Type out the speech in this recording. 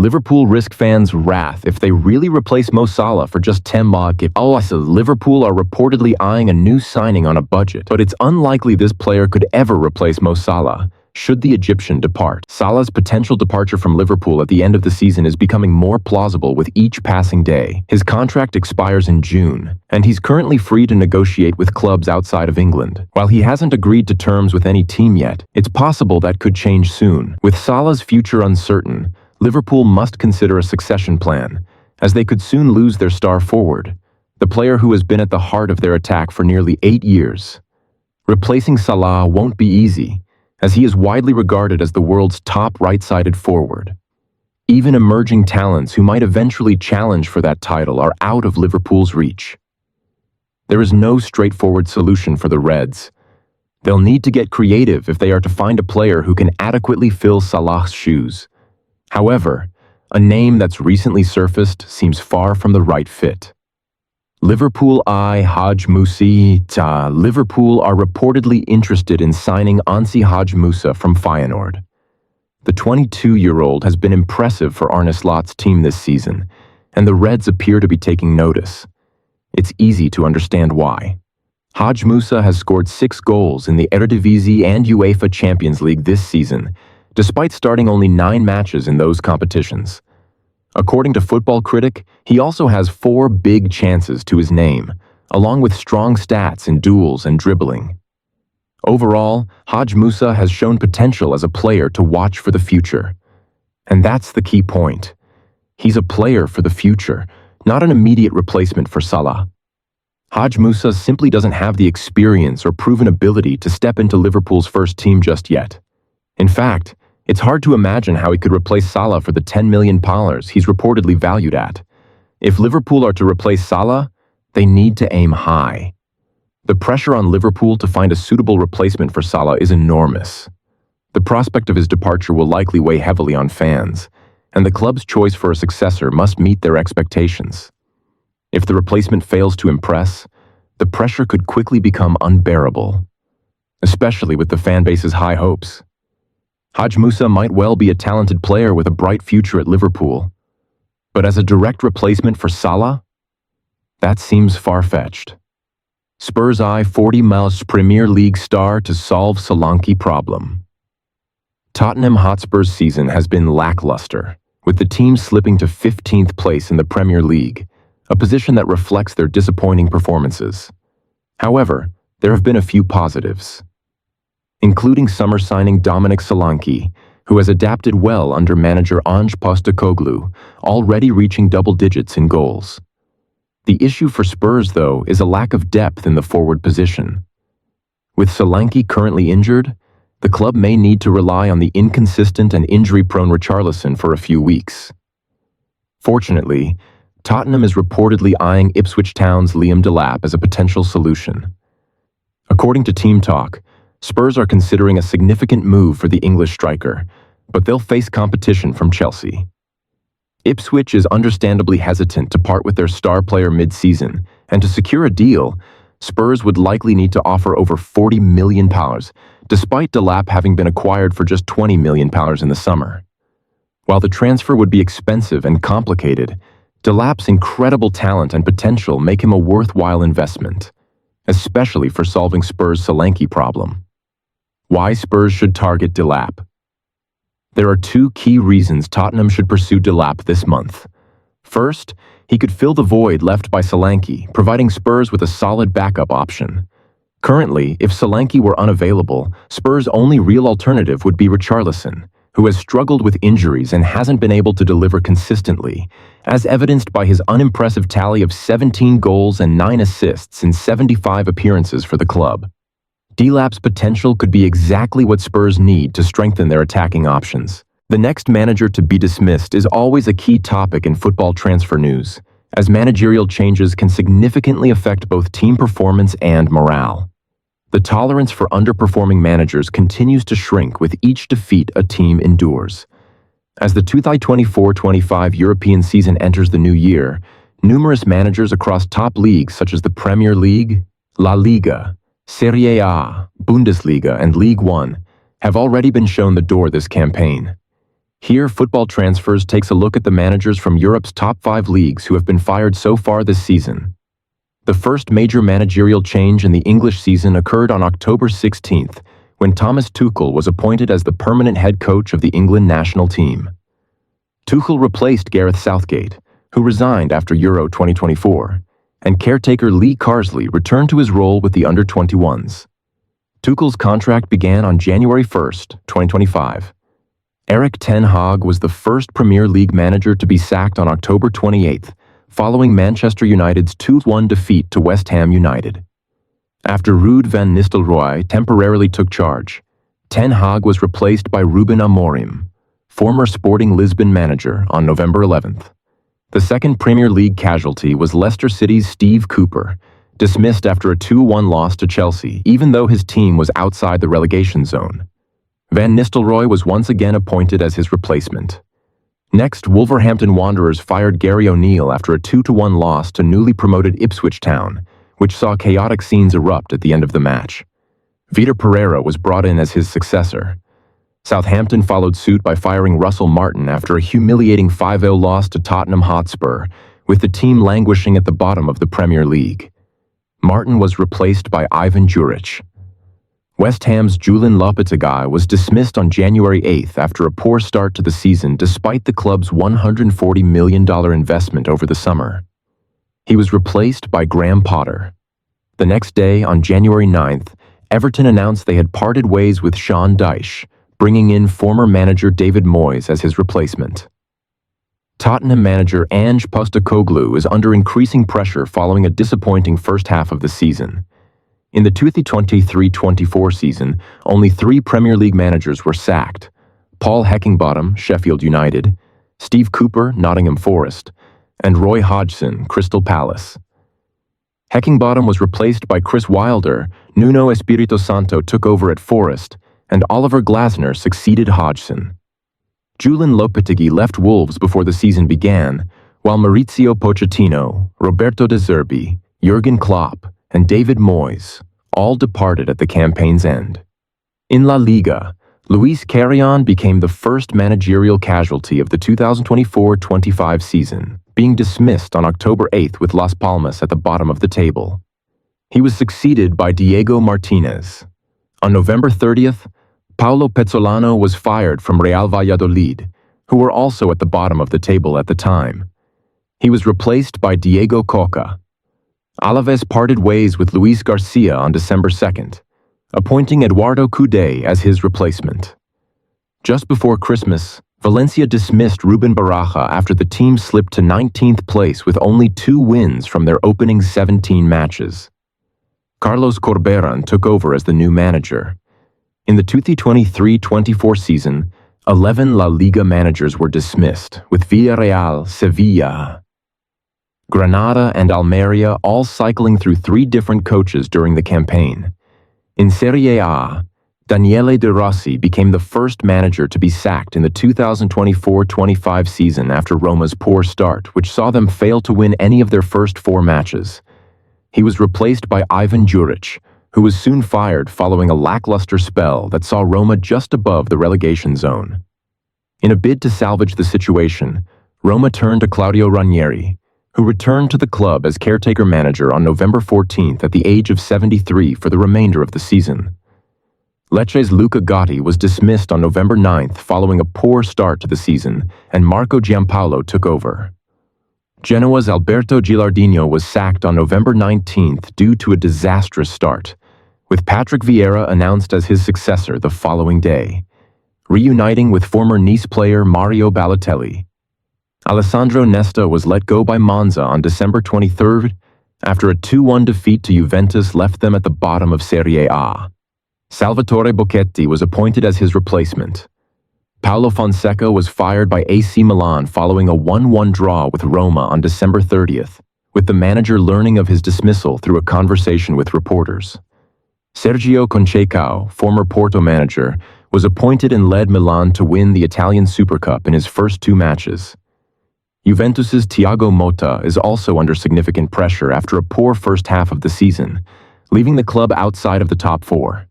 Liverpool risk fans' wrath if they really replace Mo Salah for just 10 million. Also, Liverpool are reportedly eyeing a new signing on a budget, but it's unlikely this player could ever replace Mo Salah should the Egyptian depart. Salah's potential departure from Liverpool at the end of the season is becoming more plausible with each passing day. His contract expires in June, and he's currently free to negotiate with clubs outside of England. While he hasn't agreed to terms with any team yet, it's possible that could change soon. With Salah's future uncertain, Liverpool must consider a succession plan, as they could soon lose their star forward, the player who has been at the heart of their attack for nearly 8 years. Replacing Salah won't be easy, as he is widely regarded as the world's top right-sided forward. Even emerging talents who might eventually challenge for that title are out of Liverpool's reach. There is no straightforward solution for the Reds. They'll need to get creative if they are to find a player who can adequately fill Salah's shoes. However, a name that's recently surfaced seems far from the right fit. Liverpool Hajj Musa. Liverpool are reportedly interested in signing Hajj Musa from Feyenoord. The 22-year-old has been impressive for Arne Slot's team this season, and the Reds appear to be taking notice. It's easy to understand why. Hajj Musa has scored 6 goals in the Eredivisie and UEFA Champions League this season, despite starting only 9 matches in those competitions. According to Football Critic, he also has 4 big chances to his name, along with strong stats in duels and dribbling. Overall, Hajj Musa has shown potential as a player to watch for the future. And that's the key point. He's a player for the future, not an immediate replacement for Salah. Hajj Musa simply doesn't have the experience or proven ability to step into Liverpool's first team just yet. In fact, it's hard to imagine how he could replace Salah for the £10 million he's reportedly valued at. If Liverpool are to replace Salah, they need to aim high. The pressure on Liverpool to find a suitable replacement for Salah is enormous. The prospect of his departure will likely weigh heavily on fans, and the club's choice for a successor must meet their expectations. If the replacement fails to impress, the pressure could quickly become unbearable, especially with the fanbase's high hopes. Hajj Musa might well be a talented player with a bright future at Liverpool, but as a direct replacement for Salah, that seems far-fetched. Spurs eye 40 miles Premier League star to solve Solanke problem. Tottenham Hotspur's season has been lackluster, with the team slipping to 15th place in the Premier League, a position that reflects their disappointing performances. However, there have been a few positives, including summer signing Dominic Solanke, who has adapted well under manager Ange Postecoglou, already reaching double digits in goals. The issue for Spurs, though, is a lack of depth in the forward position. With Solanke currently injured, the club may need to rely on the inconsistent and injury-prone Richarlison for a few weeks. Fortunately, Tottenham is reportedly eyeing Ipswich Town's Liam Delap as a potential solution. According to Team Talk, Spurs are considering a significant move for the English striker, but they'll face competition from Chelsea. Ipswich is understandably hesitant to part with their star player mid-season, and to secure a deal, Spurs would likely need to offer over £40 million, despite Delap having been acquired for just £20 million in the summer. While the transfer would be expensive and complicated, Delap's incredible talent and potential make him a worthwhile investment, especially for solving Spurs' Solanke problem. Why Spurs should target Delap? There are 2 key reasons Tottenham should pursue Delap this month. First, he could fill the void left by Solanke, providing Spurs with a solid backup option. Currently, if Solanke were unavailable, Spurs' only real alternative would be Richarlison, who has struggled with injuries and hasn't been able to deliver consistently, as evidenced by his unimpressive tally of 17 goals and 9 assists in 75 appearances for the club. Delap's potential could be exactly what Spurs need to strengthen their attacking options. The next manager to be dismissed is always a key topic in football transfer news, as managerial changes can significantly affect both team performance and morale. The tolerance for underperforming managers continues to shrink with each defeat a team endures. As the 2024-25 European season enters the new year, numerous managers across top leagues such as the Premier League, La Liga, Serie A, Bundesliga, and Ligue 1 have already been shown the door this campaign. Here, Football Transfers takes a look at the managers from Europe's top 5 leagues who have been fired so far this season. The first major managerial change in the English season occurred on October 16th, when Thomas Tuchel was appointed as the permanent head coach of the England national team. Tuchel replaced Gareth Southgate, who resigned after Euro 2024, and caretaker Lee Carsley returned to his role with the under-21s. Tuchel's contract began on January 1st, 2025. Erik ten Hag was the first Premier League manager to be sacked on October 28th, following Manchester United's 2-1 defeat to West Ham United. After Ruud van Nistelrooy temporarily took charge, Ten Hag was replaced by Ruben Amorim, former Sporting Lisbon manager, on November 11th. The second Premier League casualty was Leicester City's Steve Cooper, dismissed after a 2-1 loss to Chelsea, even though his team was outside the relegation zone. Van Nistelrooy was once again appointed as his replacement. Next, Wolverhampton Wanderers fired Gary O'Neill after a 2-1 loss to newly promoted Ipswich Town, which saw chaotic scenes erupt at the end of the match. Vitor Pereira was brought in as his successor. Southampton followed suit by firing Russell Martin after a humiliating 5-0 loss to Tottenham Hotspur, with the team languishing at the bottom of the Premier League. Martin was replaced by Ivan Juric. West Ham's Julian Lopetegui was dismissed on January 8th after a poor start to the season despite the club's $140 million investment over the summer. He was replaced by Graham Potter. The next day, on January 9th, Everton announced they had parted ways with Sean Dyche, bringing in former manager David Moyes as his replacement. Tottenham manager Ange Postecoglou is under increasing pressure following a disappointing first half of the season. In the 2023-24 season, only 3 Premier League managers were sacked: Paul Heckingbottom, Sheffield United; Steve Cooper, Nottingham Forest; and Roy Hodgson, Crystal Palace. Heckingbottom was replaced by Chris Wilder, Nuno Espirito Santo took over at Forest, and Oliver Glasner succeeded Hodgson. Julian Lopetegui left Wolves before the season began, while Maurizio Pochettino, Roberto De Zerbi, Jurgen Klopp, and David Moyes all departed at the campaign's end. In La Liga, Luis Carrion became the first managerial casualty of the 2024-25 season, being dismissed on October 8th with Las Palmas at the bottom of the table. He was succeeded by Diego Martinez. On November 30th, Paulo Pezzolano was fired from Real Valladolid, who were also at the bottom of the table at the time. He was replaced by Diego Coca. Alaves parted ways with Luis Garcia on December 2nd, appointing Eduardo Coudet as his replacement. Just before Christmas, Valencia dismissed Ruben Baraja after the team slipped to 19th place with only 2 wins from their opening 17 matches. Carlos Corberán took over as the new manager. In the 2023-24 season, 11 La Liga managers were dismissed, with Villarreal, Sevilla, Granada, and Almeria all cycling through 3 different coaches during the campaign. In Serie A, Daniele De Rossi became the first manager to be sacked in the 2024-25 season after Roma's poor start, which saw them fail to win any of their first 4 matches. He was replaced by Ivan Juric, who was soon fired following a lackluster spell that saw Roma just above the relegation zone. In a bid to salvage the situation, Roma turned to Claudio Ranieri, who returned to the club as caretaker manager on November 14th at the age of 73 for the remainder of the season. Lecce's Luca Gotti was dismissed on November 9th following a poor start to the season, and Marco Giampaolo took over. Genoa's Alberto Gilardino was sacked on November 19th due to a disastrous start, with Patrick Vieira announced as his successor the following day, reuniting with former Nice player Mario Balotelli. Alessandro Nesta was let go by Monza on December 23rd after a 2-1 defeat to Juventus left them at the bottom of Serie A. Salvatore Bocchetti was appointed as his replacement. Paulo Fonseca was fired by AC Milan following a 1-1 draw with Roma on December 30th, with the manager learning of his dismissal through a conversation with reporters. Sergio Conceição, former Porto manager, was appointed and led Milan to win the Italian Super Cup in his first 2 matches. Juventus's Thiago Motta is also under significant pressure after a poor first half of the season, leaving the club outside of the top 4.